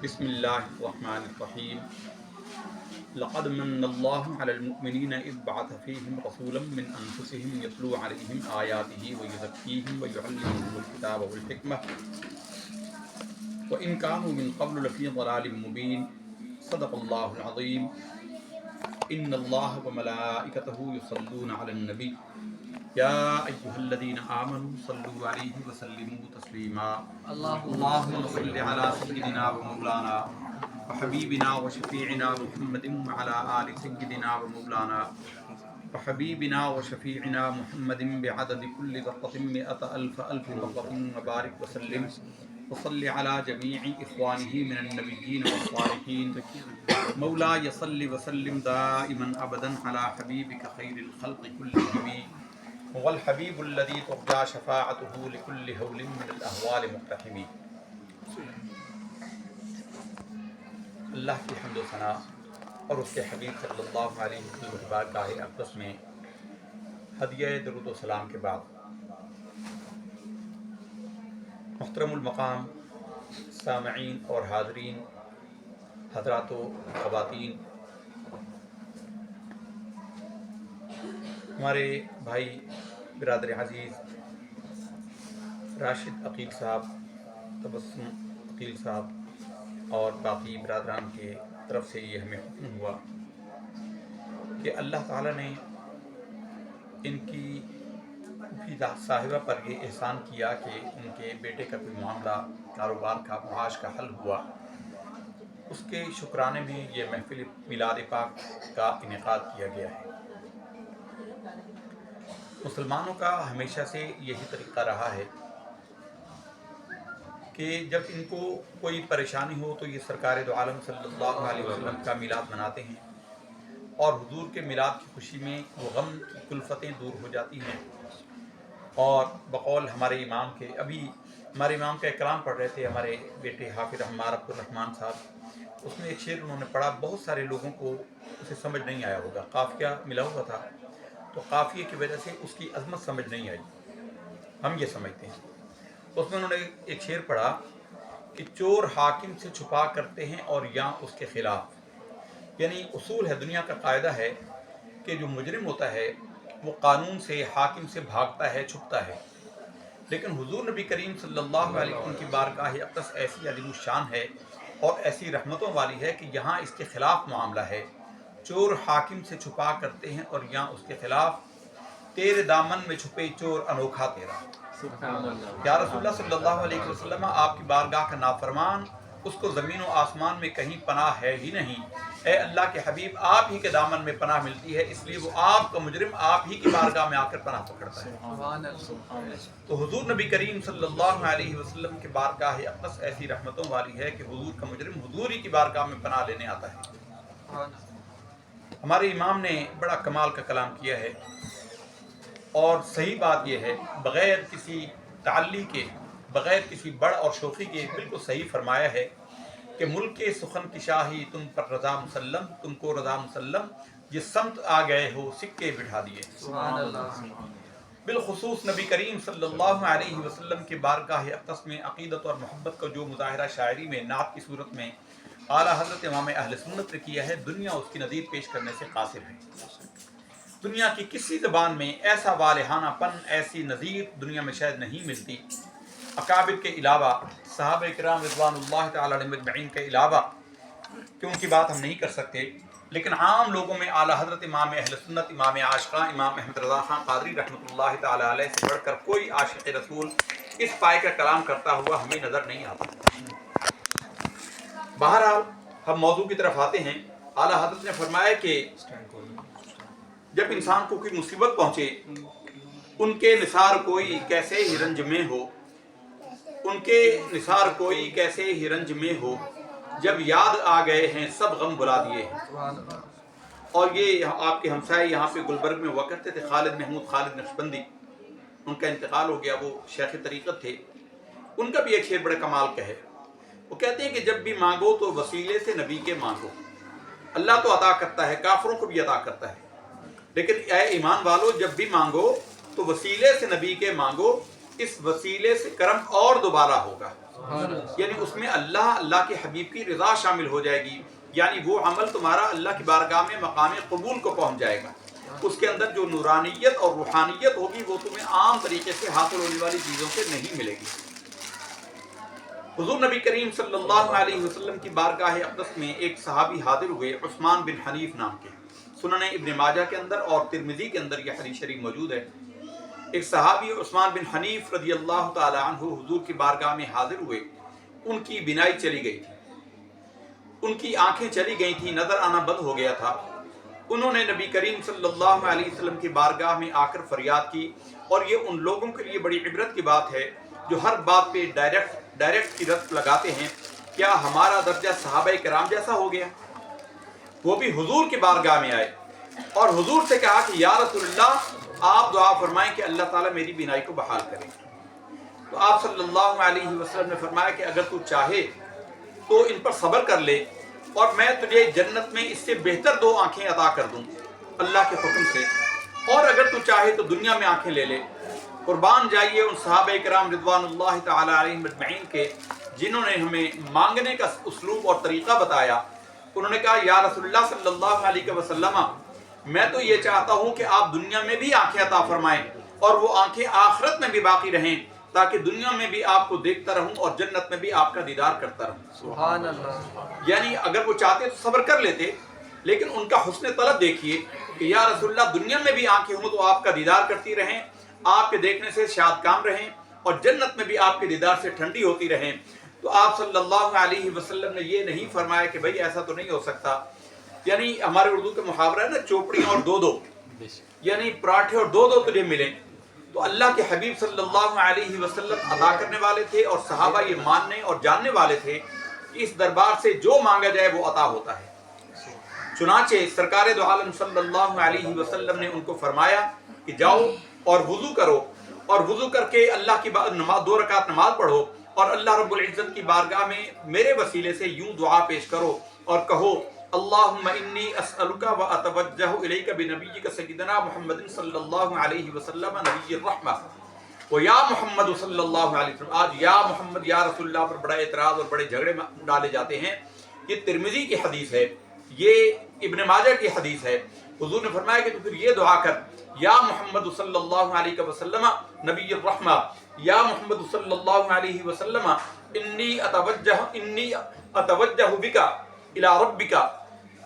بسم اللہ الرحمن الرحیم لقد من اللہ علی المؤمنین اذ بعث فیہم رسولا من انفسہم یتلو علیہم آیاتہ ویزکیہم ویعلمہم الکتاب والحکمہ وإن كانوا من قبل لفی ضلال مبین صدق اللہ العظیم ان اللہ وملائکتہ یصلون علی النبی یا ایہا الذین آمنوا صلوا علیہ وسلموا تسلیما اللہم صل علی سیدنا و مولانا وحبیبنا وشفیعنا محمد وعلی آل سیدنا و مولانا وحبیبنا وشفیعنا محمد بعدد کل ذرۃ مئۃ الف الف ذرۃ وبارک وسلم وصل علی جمیع اخوانہ من النبیین والصالحین مولاي صل وسلم دائما ابدا على حبیبک خیر الخلق كلهم والحبیب الذی ترجى شفاعته لكل هول من الاهوال مقتحم۔ اللہ کی حمد و ثنا اور اس کے حبیب صلی اللہ علیہ وسلم کی بارگاہ اقدس میں ہدیہ درود و سلام کے بعد محترم المقام سامعین اور حاضرین، حضرات و خواتین، ہمارے بھائی برادر عزیز راشد عقیل صاحب، تبسم عقیل صاحب اور باقی برادران کے طرف سے یہ ہمیں حکم ہوا کہ اللہ تعالیٰ نے ان کی صاحبہ پر یہ احسان کیا کہ ان کے بیٹے کا کوئی معاملہ، کاروبار کا، معاش کا حل ہوا، اس کے شکرانے میں یہ محفل میلاد پاک کا انعقاد کیا گیا ہے۔ مسلمانوں کا ہمیشہ سے یہی طریقہ رہا ہے کہ جب ان کو کوئی پریشانی ہو تو یہ سرکار دو عالم صلی اللہ علیہ وسلم کا میلاد مناتے ہیں، اور حضور کے میلاد کی خوشی میں وہ غم کی کلفتیں دور ہو جاتی ہیں۔ اور بقول ہمارے امام کے، ابھی ہمارے امام کا کلام پڑھ رہے تھے ہمارے بیٹے حافظ عمار عبد الرحمن صاحب، اس میں ایک شعر انہوں نے پڑھا، بہت سارے لوگوں کو اسے سمجھ نہیں آیا ہوگا، قافیہ ملا ہوا تھا تو قافیے کی وجہ سے اس کی عظمت سمجھ نہیں آئی، ہم یہ سمجھتے ہیں۔ اس میں انہوں نے ایک شعر پڑھا کہ چور حاکم سے چھپا کرتے ہیں اور یا اس کے خلاف، یعنی اصول ہے، دنیا کا قاعدہ ہے کہ جو مجرم ہوتا ہے وہ قانون سے، حاکم سے بھاگتا ہے، چھپتا ہے، لیکن حضور نبی کریم صلی اللہ علیہ وسلم کی بارگاہ اقدس ایسی عظیم الشان ہے اور ایسی رحمتوں والی ہے کہ یہاں اس کے خلاف معاملہ ہے۔ چور حاکم سے چھپا کرتے ہیں اور یہاں اس کے خلاف، تیرے دامن میں چھپے چور انوکھا تیرا۔ یا رسول اللہ صلی اللہ علیہ وسلم، آپ کی بارگاہ کا نافرمان، اس کو زمین و آسمان میں کہیں پناہ ہے ہی نہیں۔ اے اللہ کے حبیب، آپ ہی کے دامن میں پناہ ملتی ہے، اس لیے وہ آپ کا مجرم آپ ہی کی بارگاہ میں آ کر پناہ پکڑتا ہے۔ تو حضور نبی کریم صلی اللہ علیہ وسلم کی بارگاہ اقدس ایسی رحمتوں والی ہے کہ حضور کا مجرم حضور ہی کی بارگاہ میں پناہ لینے آتا ہے۔ ہمارے امام نے بڑا کمال کا کلام کیا ہے، اور صحیح بات یہ ہے، بغیر کسی تعلی کے، بغیر کسی بڑ اور شوخی کے بالکل صحیح فرمایا ہے کہ ملک سخن کی شاہی تم پر رضا مسلم، تم کو رضا مسلم، جس سمت آ گئے ہو سکے بٹھا دیے۔ بالخصوص نبی کریم صلی اللہ علیہ وسلم کے بارگاہ اقدس میں عقیدت اور محبت کا جو مظاہرہ شاعری میں نعت کی صورت میں اعلیٰ حضرت امام اہل سنت نے کیا ہے، دنیا اس کی نظیر پیش کرنے سے قاصر ہے۔ دنیا کی کسی زبان میں ایسا والہانہ پن، ایسی نظیر دنیا میں شاید نہیں ملتی۔ اکابر کے علاوہ، صحابہ کرام رضوان اللہ تعالی علیہم اجمعین کے علاوہ، کہ ان کی بات ہم نہیں کر سکتے، لیکن عام لوگوں میں اعلیٰ حضرت امام اہل سنت، امام عاشقاں، امام احمد رضا خان قادری رحمۃ اللہ تعالی علیہ سے بڑھ کر کوئی عاشق رسول اس پائے کا کلام کرتا ہوا ہمیں نظر نہیں آتا۔ بہرحال ہم موضوع کی طرف آتے ہیں۔ اعلیٰ حضرت نے فرمایا کہ جب انسان کو کوئی مصیبت پہنچے، ان کے نثار کوئی کیسے ہی رنج میں ہو، ان کے نثار کوئی کیسے ہی رنج میں ہو، جب یاد آ گئے ہیں سب غم بلا دیے ہیں۔ اور یہ آپ کے ہمسائے یہاں پہ گلبرگ میں ہوا کرتے تھے، خالد محمود خالد نقشبندی، ان کا انتقال ہو گیا، وہ شیخ طریقت تھے۔ ان کا بھی ایک شعر بڑے کمال کا ہے، وہ کہتے ہیں کہ جب بھی مانگو تو وسیلے سے نبی کے مانگو۔ اللہ تو عطا کرتا ہے، کافروں کو بھی عطا کرتا ہے، لیکن اے ایمان والو، جب بھی مانگو تو وسیلے سے نبی کے مانگو، اس وسیلے سے کرم اور دوبارہ ہوگا۔ یعنی اس میں اللہ کے حبیب کی رضا شامل ہو جائے گی، یعنی وہ عمل تمہارا اللہ کی بارگاہ میں مقام قبول کو پہنچ جائے گا۔ اس کے اندر جو نورانیت اور روحانیت ہوگی وہ تمہیں عام طریقے سے حاصل ہونے والی چیزوں سے نہیں ملے گی۔ حضور نبی کریم صلی اللہ علیہ وسلم کی بارگاہ اقدس میں ایک صحابی حاضر ہوئے، عثمان بن حنیف نام کے۔ سنن ابن ماجہ کے اندر اور ترمذی کے اندر یہ حدیث شریف موجود ہے۔ ایک صحابی عثمان بن حنیف رضی اللہ تعالی عنہ حضور کی بارگاہ میں حاضر ہوئے۔ ان کی بینائی چلی گئی تھی، ان کی آنکھیں چلی گئی تھی، نظر آنا بند ہو گیا تھا۔ انہوں نے نبی کریم صلی اللہ علیہ وسلم کی بارگاہ میں آ کر فریاد کی، اور یہ ان لوگوں کے لیے بڑی عبرت کی بات ہے جو ہر بات پہ ڈائریکٹ کی رد لگاتے ہیں، کیا ہمارا درجہ صحابہ کرام جیسا ہو گیا؟ وہ بھی حضور کی بارگاہ میں آئے اور حضور سے کہا کہ یا رسول اللہ آپ دعا فرمائیں کہ اللہ تعالیٰ میری بینائی کو بحال کرے۔ تو آپ صلی اللہ علیہ وسلم نے فرمایا کہ اگر تو چاہے تو ان پر صبر کر لے اور میں تجھے جنت میں اس سے بہتر 2 آنکھیں عطا کر دوں اللہ کے حکم سے، اور اگر تو چاہے تو دنیا میں آنکھیں لے لے۔ قربان جائیے ان صحابہ کرام رضوان اللہ تعالی علیہم اجمعین کے جنہوں نے ہمیں مانگنے کا اسلوب اور طریقہ بتایا۔ انہوں نے کہا یا رسول اللہ صلی اللہ علیہ وسلم میں تو یہ چاہتا ہوں کہ آپ دنیا میں بھی آنکھیں عطا فرمائیں اور وہ آنکھیں آخرت میں بھی باقی رہیں، تاکہ دنیا میں بھی آپ کو دیکھتا رہوں اور جنت میں بھی آپ کا دیدار کرتا رہوں۔ سبحان اللہ۔ یعنی اگر وہ چاہتے تو صبر کر لیتے، لیکن ان کا حسن طلب دیکھیے کہ یا رسول اللہ دنیا میں بھی آنکھیں ہوں تو آپ کا دیدار کرتی رہیں، آپ کے دیکھنے سے شاد کام رہیں، اور جنت میں بھی آپ کے دیدار سے ٹھنڈی ہوتی رہیں۔ تو آپ صلی اللہ علیہ وسلم نے یہ نہیں فرمایا کہ بھئی ایسا تو نہیں ہو سکتا، یعنی ہمارے اردو کا محاورہ ہے نا چوپڑیاں اور 2 یعنی پراٹھے اور 2 تجھے ملیں۔ تو اللہ کے حبیب صلی اللہ علیہ وسلم عطا کرنے والے تھے، اور صحابہ یہ ماننے اور جاننے والے تھے کہ اس دربار سے جو مانگا جائے وہ عطا ہوتا ہے۔ چنانچہ سرکار دو عالم صلی اللہ علیہ وسلم نے ان کو فرمایا کہ جاؤ اور وضو کرو، اور وضو کر کے اللہ کی 2 رکعت نماز پڑھو، اور اللہ رب العزت کی بارگاہ میں میرے وسیلے سے یوں دعا پیش کرو اور کہو اللہم انی اسألک و اتوجہ الیک بنبیک سیدنا محمد صلی اللہ علیہ وسلم نبی الرحمہ و یا محمد صلی اللہ علیہ وسلم۔ آج یا محمد یا رسول اللہ پر بڑا اعتراض اور بڑے جھگڑے ڈالے جاتے ہیں۔ یہ ترمذی کی حدیث ہے، یہ ابن ماجہ کی حدیث ہے۔ حضور نے فرمایا کہ تو پھر یہ دعا کر یا محمد صلی اللہ علیہ وسلم نبی الرحمہ، یا محمد صلی اللہ علیہ وسلم انی اتوجہ بک الی ربک،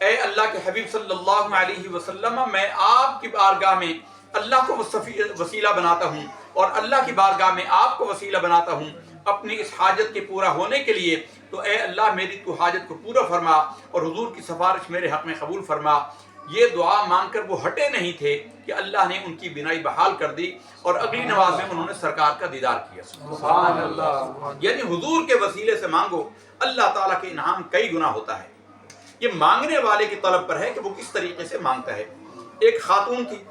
اے اللہ کے حبیب صلی اللہ علیہ وسلم میں آپ کی بارگاہ میں اللہ کو وسیلہ بناتا ہوں، اور اللہ کی بارگاہ میں آپ کو وسیلہ بناتا ہوں اپنی اس حاجت کے پورا ہونے کے لیے، تو اے اللہ میری تو حاجت کو پورا فرما اور حضور کی سفارش میرے حق میں قبول فرما۔ یہ دعا مانگ کر وہ ہٹے نہیں تھے کہ اللہ نے ان کی بینائی بحال کر دی، اور اگلی نماز میں انہوں نے سرکار کا دیدار کیا۔ سبحان اللہ۔ یعنی حضور کے وسیلے سے مانگو، اللہ تعالیٰ کے انعام کئی گنا ہوتا ہے۔ یہ مانگنے والے کی طلب پر ہے کہ وہ کس طریقے سے مانگتا ہے۔ ایک خاتون تھی،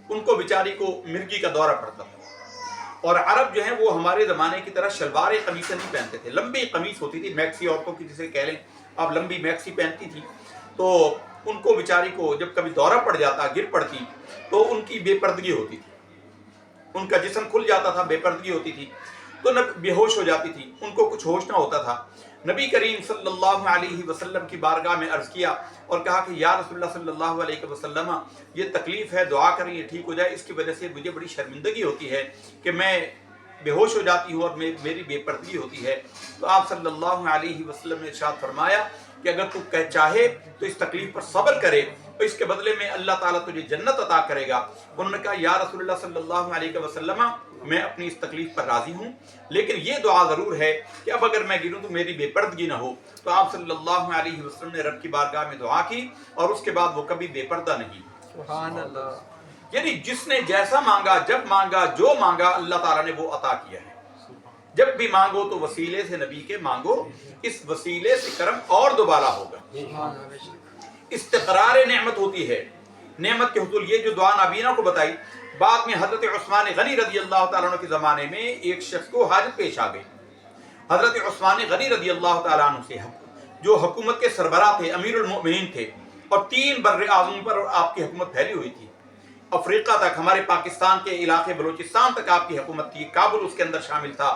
ان کو بیچاری کو مرگی کا دورہ پڑتا تھا، اور عرب جو ہیں وہ ہمارے زمانے کی طرح شلوار قمیصیں نہیں پہنتے تھے، لمبی قمیص ہوتی تھی، میکسی عورتوں کی جسے کہہ لیں آپ، لمبی میکسی پہنتی تھی۔ تو ان کو بیچاری کو جب کبھی دورہ پڑ جاتا، گر پڑتی، تو ان کی بے پردگی ہوتی تھی، ان کا جسم کھل جاتا تھا، بے پردگی ہوتی تھی، تو بے ہوش ہو جاتی تھی، ان کو کچھ ہوش نہ ہوتا تھا۔ نبی کریم صلی اللہ علیہ وسلم کی بارگاہ میں عرض کیا اور کہا کہ یا رسول اللہ صلی اللہ علیہ وسلم یہ تکلیف ہے، دعا کریں یہ ٹھیک ہو جائے، اس کی وجہ سے مجھے بڑی شرمندگی ہوتی ہے کہ میں بے ہوش ہو جاتی ہوں اور میری بے پردگی ہوتی ہے۔ تو آپ صلی اللہ علیہ وسلم نے ارشاد فرمایا کہ اگر تو چاہے تو اس تکلیف پر صبر کرے، اور اس کے بدلے میں اللہ تعالیٰ تجھے جنت عطا کرے گا۔ انہوں نے کہا یا رسول اللہ صلی اللہ علیہ وسلم میں اپنی اس تکلیف پر راضی ہوں، لیکن یہ دعا ضرور ہے کہ اب اگر میں گروں تو میری بے پردگی نہ ہو۔ تو آپ صلی اللہ علیہ وسلم نے رب کی بارگاہ میں دعا کی، اور اس کے بعد وہ کبھی بے پردہ نہیں۔ سبحان اللہ۔ یعنی جس نے جیسا مانگا، جب مانگا، جو مانگا، اللہ تعالیٰ نے وہ عطا کیا ہے۔ جب بھی مانگو تو وسیلے سے نبی کے مانگو، اس وسیلے سے کرم اور دوبارہ ہوگا۔ استقرار نعمت ہوتی ہے، نعمت کے حصول۔ یہ جو دعا نابینا کو بتائی، بعد میں حضرت عثمان غنی رضی اللہ تعالیٰ عنہ کے زمانے میں ایک شخص کو حاجت پیش آ گئی۔ حضرت عثمان غنی رضی اللہ تعالیٰ عنہ سے، جو حکومت کے سربراہ تھے، امیر المؤمنین تھے، اور 3 بر اعظم پر آپ کی حکومت پھیلی ہوئی تھی، افریقہ تک، ہمارے پاکستان کے علاقے بلوچستان تک آپ کی حکومت تھی، کابل اس کے اندر شامل تھا،